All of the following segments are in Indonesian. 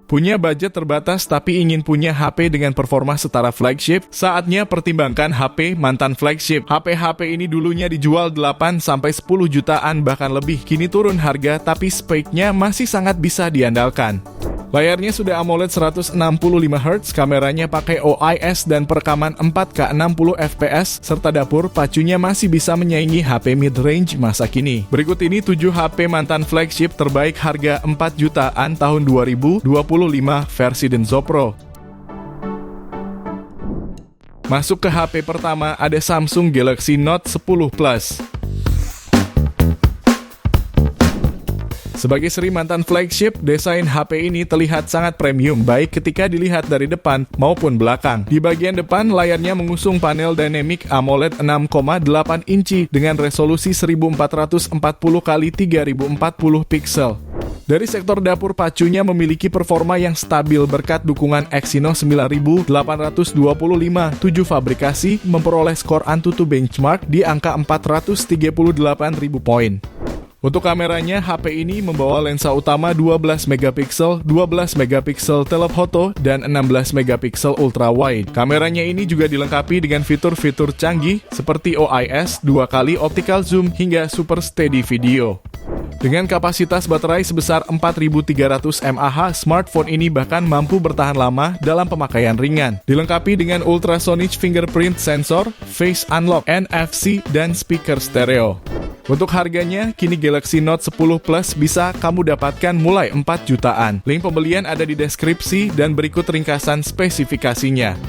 Punya budget terbatas tapi ingin punya HP dengan performa setara flagship? Saatnya pertimbangkan HP mantan flagship. HP-HP ini dulunya dijual 8-10 jutaan bahkan lebih. Kini turun harga tapi speknya masih sangat bisa diandalkan. Layarnya sudah AMOLED 165Hz, kameranya pakai OIS dan perekaman 4K 60 fps, serta dapur pacunya masih bisa menyaingi HP mid-range masa kini. Berikut ini 7 HP mantan flagship terbaik harga 4 jutaan tahun 2025 versi Denso Pro. Masuk ke HP pertama, ada Samsung Galaxy Note 10 Plus. Sebagai seri mantan flagship, desain HP ini terlihat sangat premium, baik ketika dilihat dari depan maupun belakang. Di bagian depan, layarnya mengusung panel Dynamic AMOLED 6,8 inci dengan resolusi 1440 x 3040 pixel. Dari sektor dapur, pacunya memiliki performa yang stabil berkat dukungan Exynos 9825. 7 fabrikasi memperoleh skor AnTuTu benchmark di angka 438.000 poin. Untuk kameranya, HP ini membawa lensa utama 12 megapiksel, 12 megapiksel telephoto, dan 16 megapiksel ultrawide. Kameranya ini juga dilengkapi dengan fitur-fitur canggih seperti OIS, 2 kali optical zoom, hingga super steady video. Dengan kapasitas baterai sebesar 4.300 mAh, smartphone ini bahkan mampu bertahan lama dalam pemakaian ringan. Dilengkapi dengan ultrasonic fingerprint sensor, face unlock, NFC, dan speaker stereo. Untuk harganya, kini Galaxy Note 10 Plus bisa kamu dapatkan mulai 4 jutaan. Link pembelian ada di deskripsi dan berikut ringkasan spesifikasinya.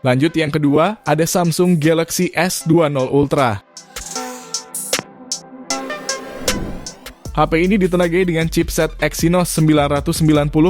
Lanjut yang kedua, ada Samsung Galaxy S20 Ultra. HP ini ditenagai dengan chipset Exynos 990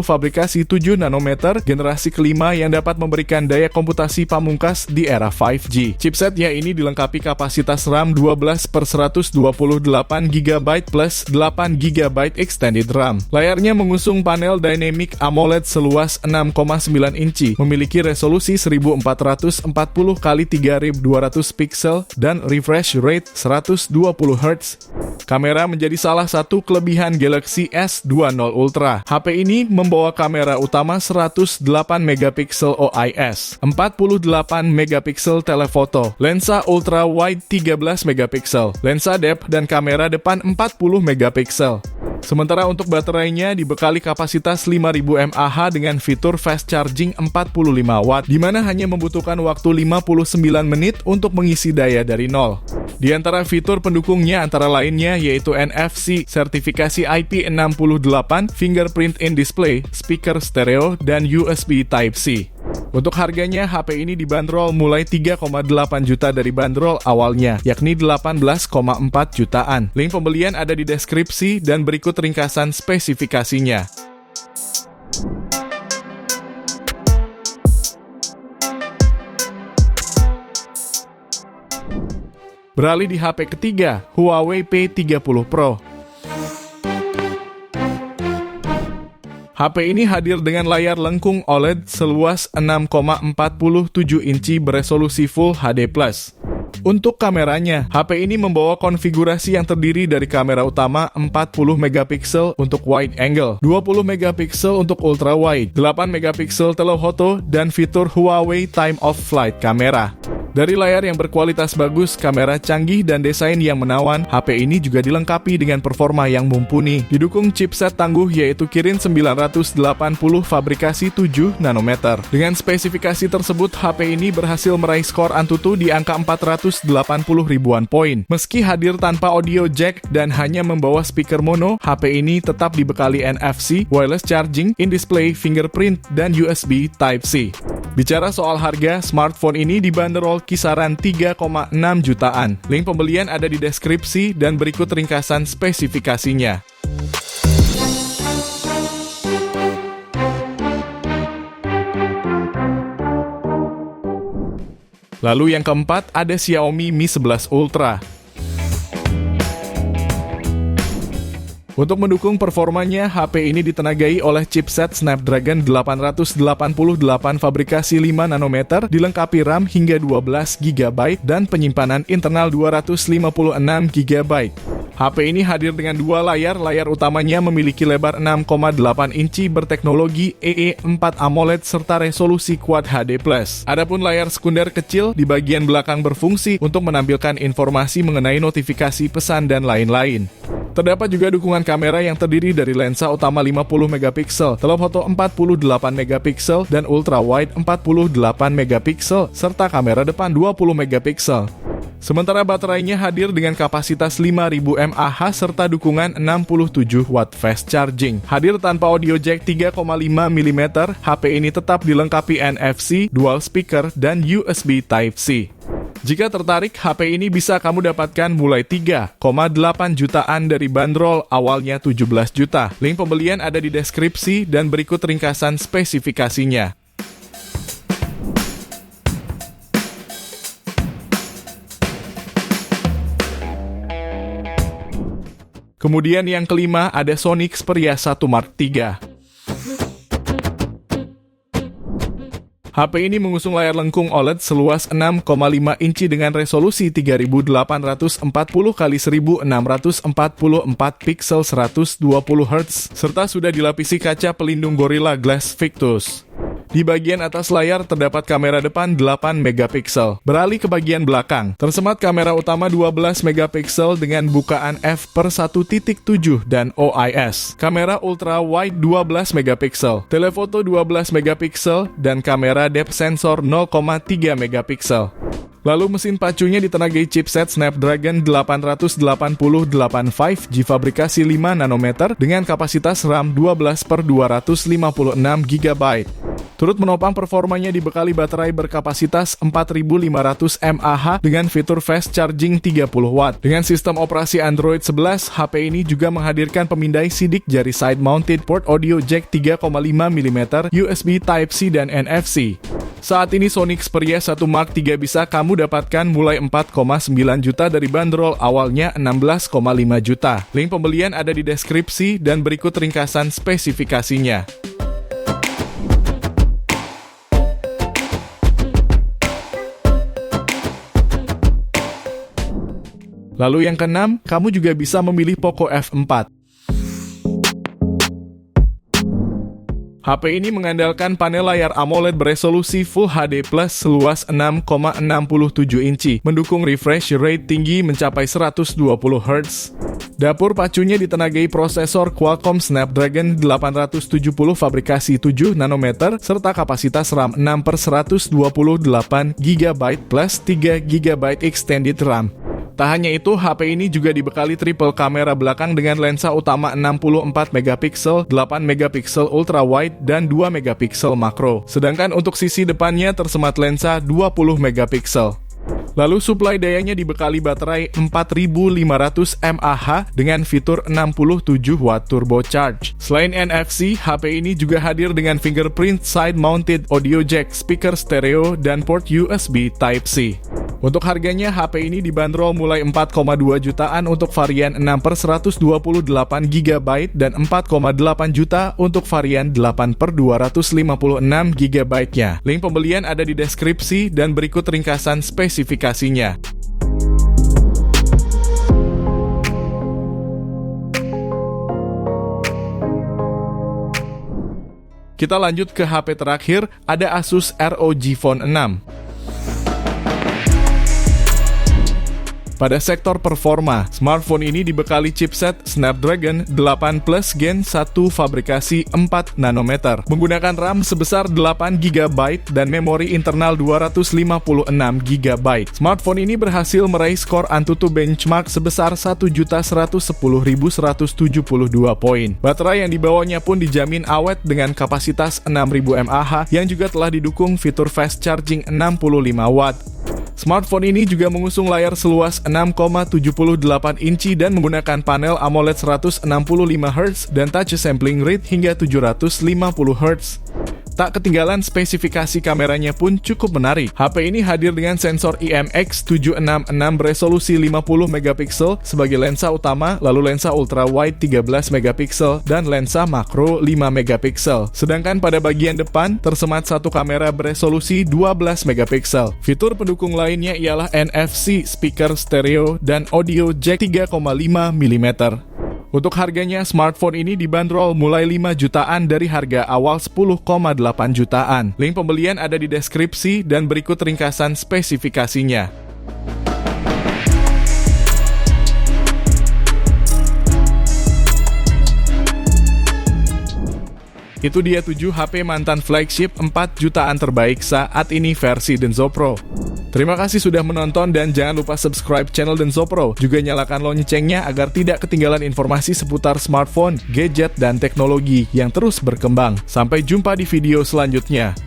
fabrikasi 7 nanometer generasi kelima yang dapat memberikan daya komputasi pamungkas di era 5G. Chipsetnya ini dilengkapi kapasitas RAM 12/128GB plus 8GB extended RAM. Layarnya mengusung panel Dynamic AMOLED seluas 6,9 inci, memiliki resolusi 1440 x 3200 pixel dan refresh rate 120Hz. Kamera menjadi salah satu kelebihan Galaxy S20 Ultra. HP ini membawa kamera utama 108 megapiksel OIS, 48 megapiksel telephoto, lensa ultra wide 13 megapiksel, lensa depth dan kamera depan 40 megapiksel. Sementara untuk baterainya dibekali kapasitas 5000 mAh dengan fitur fast charging 45 watt, di mana hanya membutuhkan waktu 59 menit untuk mengisi daya dari nol. Di antara fitur pendukungnya antara lainnya yaitu NFC, sertifikasi IP68, fingerprint in display, speaker stereo, dan USB Type-C. Untuk harganya, HP ini dibanderol mulai 3,8 juta dari bandrol awalnya, yakni 18,4 jutaan. Link pembelian ada di deskripsi dan berikut ringkasan spesifikasinya. Beralih di HP ketiga, Huawei P30 Pro. HP ini hadir dengan layar lengkung OLED seluas 6,47 inci beresolusi Full HD+. Untuk kameranya, HP ini membawa konfigurasi yang terdiri dari kamera utama 40 megapiksel untuk wide angle, 20 megapiksel untuk ultra wide, 8 megapiksel telephoto, dan fitur Huawei Time of Flight kamera. Dari layar yang berkualitas bagus, kamera canggih, dan desain yang menawan, HP ini juga dilengkapi dengan performa yang mumpuni. Didukung chipset tangguh yaitu Kirin 980 fabrikasi 7 nanometer. Dengan spesifikasi tersebut, HP ini berhasil meraih skor AnTuTu di angka 480 ribuan poin. Meski hadir tanpa audio jack dan hanya membawa speaker mono, HP ini tetap dibekali NFC, wireless charging, in-display fingerprint, dan USB Type-C. Bicara soal harga, smartphone ini dibanderol kisaran 3,6 jutaan. Link pembelian ada di deskripsi dan berikut ringkasan spesifikasinya. Lalu yang keempat ada Xiaomi Mi 11 Ultra. Untuk mendukung performanya, HP ini ditenagai oleh chipset Snapdragon 888 fabrikasi 5 nanometer, dilengkapi RAM hingga 12 GB dan penyimpanan internal 256 GB. HP ini hadir dengan dua layar utamanya memiliki lebar 6,8 inci berteknologi EE4 AMOLED serta resolusi Quad HD+. Adapun layar sekunder kecil di bagian belakang berfungsi untuk menampilkan informasi mengenai notifikasi pesan dan lain-lain. Terdapat juga dukungan kamera yang terdiri dari lensa utama 50 megapiksel, telefoto 48 megapiksel, dan ultrawide 48 megapiksel, serta kamera depan 20 megapiksel. Sementara baterainya hadir dengan kapasitas 5000 mAh serta dukungan 67 watt fast charging. Hadir tanpa audio jack 3,5 mm, HP ini tetap dilengkapi NFC, dual speaker, dan USB Type-C. Jika tertarik, HP ini bisa kamu dapatkan mulai 3,8 jutaan dari bandrol awalnya 17 juta. Link pembelian ada di deskripsi dan berikut ringkasan spesifikasinya. Kemudian yang kelima ada Sony Xperia 1 Mark III. HP ini mengusung layar lengkung OLED seluas 6,5 inci dengan resolusi 3840 x 1644 pixel 120 Hz serta sudah dilapisi kaca pelindung Gorilla Glass Victus. Di bagian atas layar terdapat kamera depan 8 megapiksel. Beralih ke bagian belakang, tersemat kamera utama 12 megapiksel dengan bukaan f/1.7 dan OIS. Kamera ultra wide 12 megapiksel, telefoto 12 megapiksel, dan kamera depth sensor 0,3 megapiksel. Lalu mesin pacunya ditenagai chipset Snapdragon 888 5G fabrikasi 5 nanometer dengan kapasitas RAM 12/256 GB. Turut menopang performanya dibekali baterai berkapasitas 4500 mAh dengan fitur fast charging 30 watt. Dengan sistem operasi Android 11, HP ini juga menghadirkan pemindai sidik jari side-mounted port audio jack 3,5 mm, USB Type-C, dan NFC. Saat ini Sony Xperia 1 Mark III bisa kamu dapatkan mulai 4,9 juta dari bandrol awalnya 16,5 juta. Link pembelian ada di deskripsi dan berikut ringkasan spesifikasinya. Lalu yang keenam, kamu juga bisa memilih Poco F4. HP ini mengandalkan panel layar AMOLED beresolusi Full HD Plus seluas 6,67 inci, mendukung refresh rate tinggi mencapai 120 Hz. Dapur pacunya ditenagai prosesor Qualcomm Snapdragon 870 fabrikasi 7 nanometer serta kapasitas RAM 6/128 GB plus 3 GB extended RAM. Tak hanya itu, HP ini juga dibekali triple kamera belakang dengan lensa utama 64 megapiksel, 8 megapiksel ultra wide, dan 2 megapiksel makro. Sedangkan untuk sisi depannya tersemat lensa 20 megapiksel. Lalu suplai dayanya dibekali baterai 4500 mAh dengan fitur 67 watt turbo charge. Selain NFC, HP ini juga hadir dengan fingerprint side-mounted audio jack, speaker stereo, dan port USB Type-C. Untuk harganya, HP ini dibanderol mulai 4,2 jutaan untuk varian 6/128 GB dan 4,8 juta untuk varian 8/256 GB-nya. Link pembelian ada di deskripsi dan berikut ringkasan spesifikasinya. Kita lanjut ke HP terakhir, ada Asus ROG Phone 6. Pada sektor performa, smartphone ini dibekali chipset Snapdragon 8 Plus Gen 1 fabrikasi 4 nanometer, menggunakan RAM sebesar 8 GB dan memori internal 256 GB. Smartphone ini berhasil meraih skor Antutu benchmark sebesar 1.110.172 poin. Baterai yang dibawanya pun dijamin awet dengan kapasitas 6000 mAh yang juga telah didukung fitur fast charging 65 watt. Smartphone ini juga mengusung layar seluas 6,78 inci dan menggunakan panel AMOLED 165 Hz dan touch sampling rate hingga 750 Hz. Tak ketinggalan, spesifikasi kameranya pun cukup menarik. HP ini hadir dengan sensor IMX766 beresolusi 50 megapiksel sebagai lensa utama, lalu lensa ultrawide 13 megapiksel dan lensa makro 5 megapiksel. Sedangkan pada bagian depan tersemat satu kamera beresolusi 12 megapiksel. Fitur pendukung lainnya ialah NFC, speaker stereo, dan audio jack 3,5 mm. Untuk harganya, smartphone ini dibanderol mulai 5 jutaan dari harga awal 10,8 jutaan. Link pembelian ada di deskripsi dan berikut ringkasan spesifikasinya. Itu dia 7 HP mantan flagship 4 jutaan terbaik saat ini versi Denso Pro. Terima kasih sudah menonton dan jangan lupa subscribe channel Denso Pro. Juga nyalakan loncengnya agar tidak ketinggalan informasi seputar smartphone, gadget, dan teknologi yang terus berkembang. Sampai jumpa di video selanjutnya.